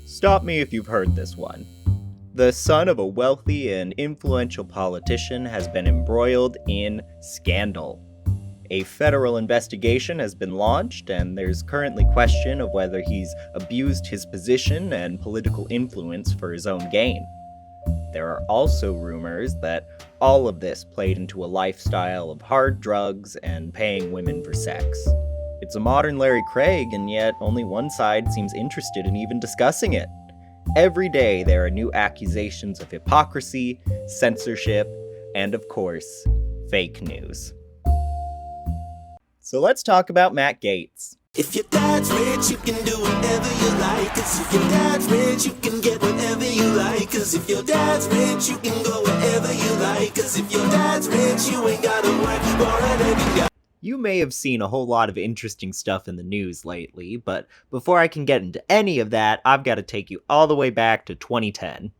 Stop me if you've heard this one. The son of a wealthy and influential politician has been embroiled in scandal. A federal investigation has been launched, and there's currently question of whether he's abused his position and political influence for his own gain. There are also rumors that all of this played into a lifestyle of hard drugs and paying women for sex. It's a modern Larry Craig, and yet only one side seems interested in even discussing it. Every day there are new accusations of hypocrisy, censorship, and of course, fake news. So let's talk about Matt Gaetz. If your dad's rich, you can do whatever you like. 'Cause if your dad's rich, you can get whatever you like. 'Cause if your dad's rich, you can go wherever you like. 'Cause if your dad's rich, you ain't gotta work for a living. You may have seen a whole lot of interesting stuff in the news lately, but before I can get into any of that, I've got to take you all the way back to 2010.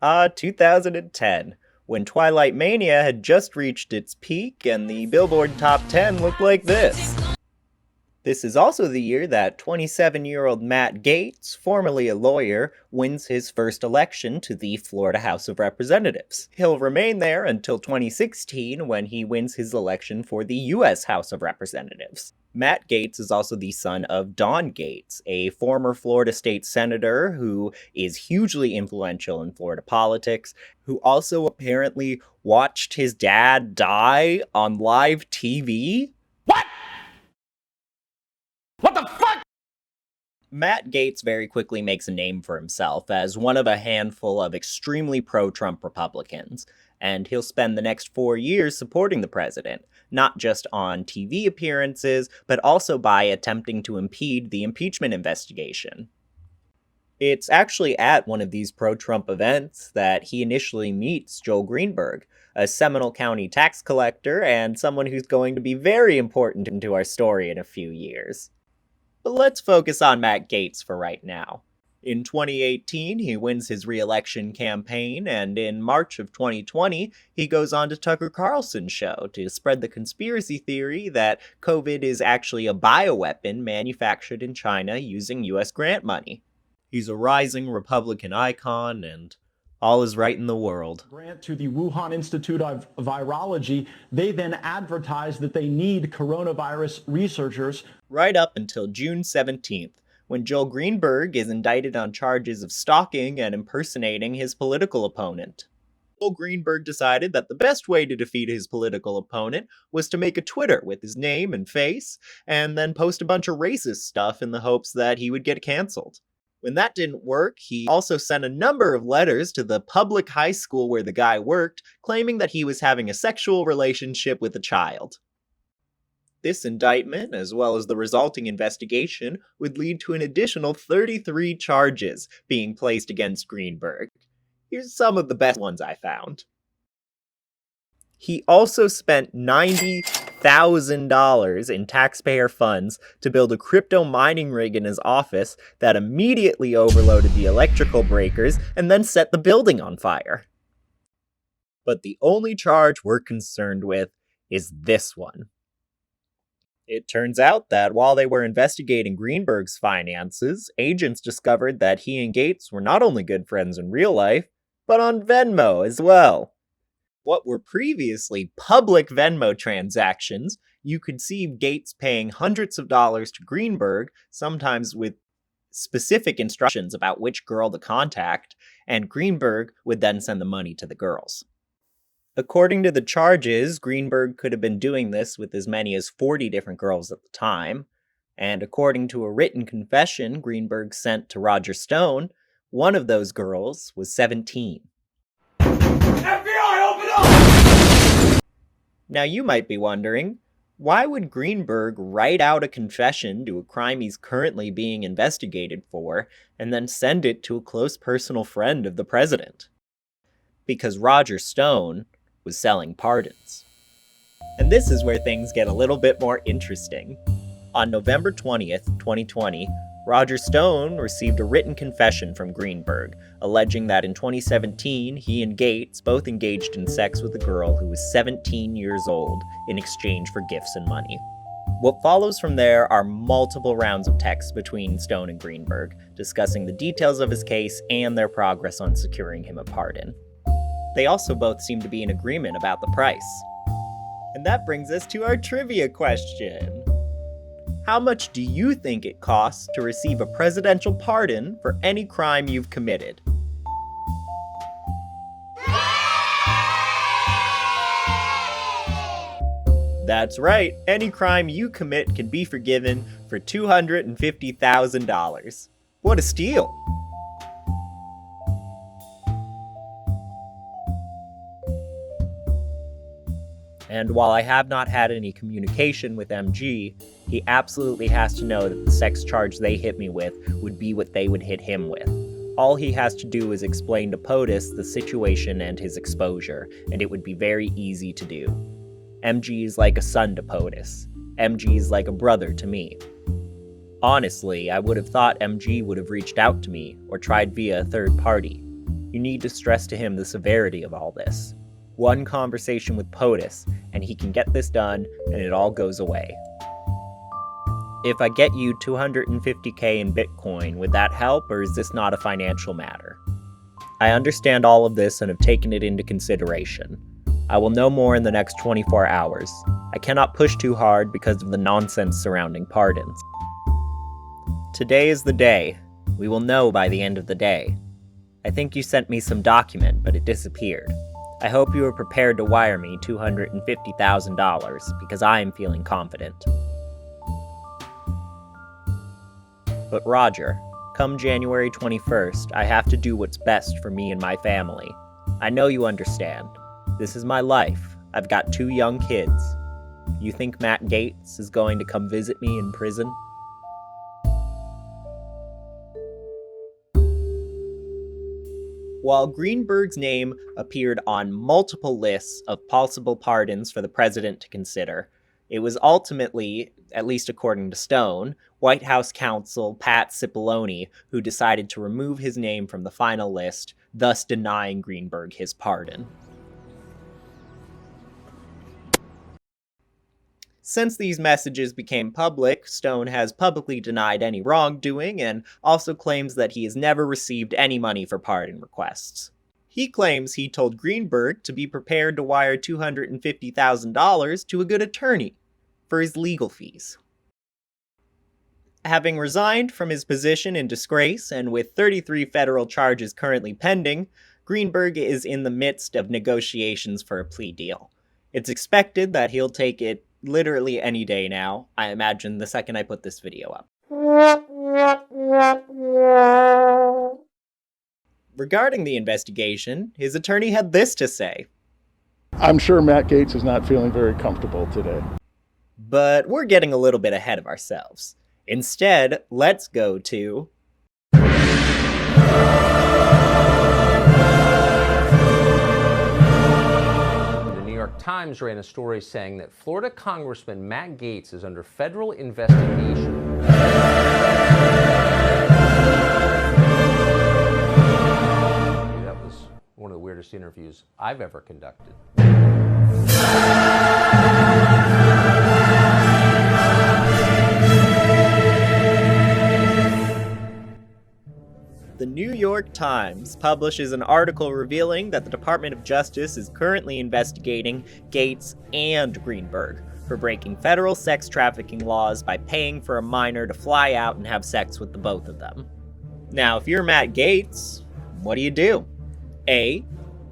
2010, when Twilight Mania had just reached its peak and the Billboard Top 10 looked like this. This is also the year that 27-year-old Matt Gaetz, formerly a lawyer, wins his first election to the Florida House of Representatives. He'll remain there until 2016 when he wins his election for the U.S. House of Representatives. Matt Gaetz is also the son of Don Gaetz, a former Florida state senator who is hugely influential in Florida politics, who also apparently watched his dad die on live TV. What? What the fuck? Matt Gaetz very quickly makes a name for himself as one of a handful of extremely pro-Trump Republicans, and he'll spend the next 4 years supporting the president, not just on TV appearances, but also by attempting to impede the impeachment investigation. It's actually at one of these pro-Trump events that he initially meets Joel Greenberg, a Seminole County tax collector and someone who's going to be very important to our story in a few years. But let's focus on Matt Gaetz for right now. In 2018, he wins his re-election campaign, and in March of 2020, he goes on to Tucker Carlson's show to spread the conspiracy theory that COVID is actually a bioweapon manufactured in China using US grant money. He's a rising Republican icon, and all is right in the world. Grant to the Wuhan Institute of Virology, they then advertise that they need coronavirus researchers. Right up until June 17th, when Joel Greenberg is indicted on charges of stalking and impersonating his political opponent. Joel Greenberg decided that the best way to defeat his political opponent was to make a Twitter with his name and face, and then post a bunch of racist stuff in the hopes that he would get canceled. When that didn't work, he also sent a number of letters to the public high school where the guy worked, claiming that he was having a sexual relationship with a child. This indictment, as well as the resulting investigation, would lead to an additional 33 charges being placed against Greenberg. Here's some of the best ones I found. He also spent $90,000 in taxpayer funds to build a crypto mining rig in his office that immediately overloaded the electrical breakers and then set the building on fire. But the only charge we're concerned with is this one. It turns out that while they were investigating Greenberg's finances, agents discovered that he and Gaetz were not only good friends in real life, but on Venmo as well. What were previously public Venmo transactions, you could see Gaetz paying hundreds of dollars to Greenberg, sometimes with specific instructions about which girl to contact, and Greenberg would then send the money to the girls. According to the charges, Greenberg could have been doing this with as many as 40 different girls at the time, and according to a written confession Greenberg sent to Roger Stone, one of those girls was 17. FBI, open up! Now you might be wondering, why would Greenberg write out a confession to a crime he's currently being investigated for, and then send it to a close personal friend of the president? Because Roger Stone was selling pardons. And this is where things get a little bit more interesting. On November 20th, 2020, Roger Stone received a written confession from Greenberg, alleging that in 2017, he and Gaetz both engaged in sex with a girl who was 17 years old in exchange for gifts and money. What follows from there are multiple rounds of texts between Stone and Greenberg, discussing the details of his case and their progress on securing him a pardon. They also both seem to be in agreement about the price. And that brings us to our trivia question. How much do you think it costs to receive a presidential pardon for any crime you've committed? That's right, any crime you commit can be forgiven for $250,000. What a steal! And while I have not had any communication with MG, he absolutely has to know that the sex charge they hit me with would be what they would hit him with. All he has to do is explain to POTUS the situation and his exposure, and it would be very easy to do. MG is like a son to POTUS. MG is like a brother to me. Honestly, I would have thought MG would have reached out to me, or tried via a third party. You need to stress to him the severity of all this. One conversation with POTUS, and he can get this done, and it all goes away. If I get you $250K in Bitcoin, would that help, or is this not a financial matter? I understand all of this and have taken it into consideration. I will know more in the next 24 hours. I cannot push too hard because of the nonsense surrounding pardons. Today is the day. We will know by the end of the day. I think you sent me some document, but it disappeared. I hope you are prepared to wire me $250,000 because I am feeling confident. But Roger, come January 21st, I have to do what's best for me and my family. I know you understand. This is my life. I've got 2 young kids. You think Matt Gaetz is going to come visit me in prison? While Greenberg's name appeared on multiple lists of possible pardons for the president to consider, it was ultimately, at least according to Stone, White House counsel Pat Cipollone who decided to remove his name from the final list, thus denying Greenberg his pardon. Since these messages became public, Stone has publicly denied any wrongdoing and also claims that he has never received any money for pardon requests. He claims he told Greenberg to be prepared to wire $250,000 to a good attorney for his legal fees. Having resigned from his position in disgrace and with 33 federal charges currently pending, Greenberg is in the midst of negotiations for a plea deal. It's expected that he'll take it literally any day now, I imagine the second I put this video up. Regarding the investigation, his attorney had this to say. I'm sure Matt Gaetz is not feeling very comfortable today. But we're getting a little bit ahead of ourselves. Instead, let's go to... Times ran a story saying that Florida Congressman Matt Gaetz is under federal investigation. That was one of the weirdest interviews I've ever conducted. The New York Times publishes an article revealing that the Department of Justice is currently investigating Gaetz and Greenberg for breaking federal sex trafficking laws by paying for a minor to fly out and have sex with the both of them. Now, if you're Matt Gaetz, what do? A.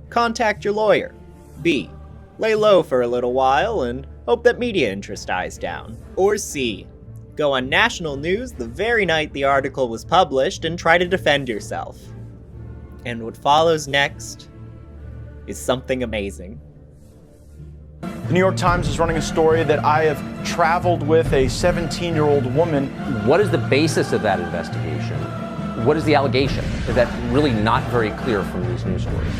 Contact your lawyer. B. Lay low for a little while and hope that media interest dies down. Or C. Go on national news the very night the article was published and try to defend yourself. And what follows next is something amazing. The New York Times is running a story that I have traveled with a 17-year-old woman. What is the basis of that investigation? What is the allegation? Is that really not very clear from these news stories?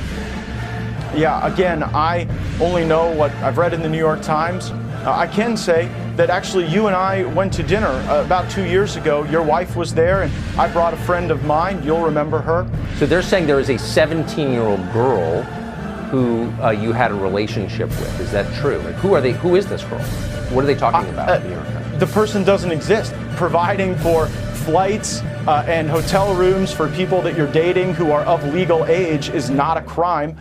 Yeah, again, I only know what I've read in the New York Times. I can say that actually you and I went to dinner about 2 years ago. Your wife was there, and I brought a friend of mine. You'll remember her. So they're saying there is a 17-year-old girl who you had a relationship with. Is that true? Like, who are they? Who is this girl? What are they talking about in the New York Times? the person doesn't exist. Providing for flights and hotel rooms for people that you're dating who are of legal age is not a crime.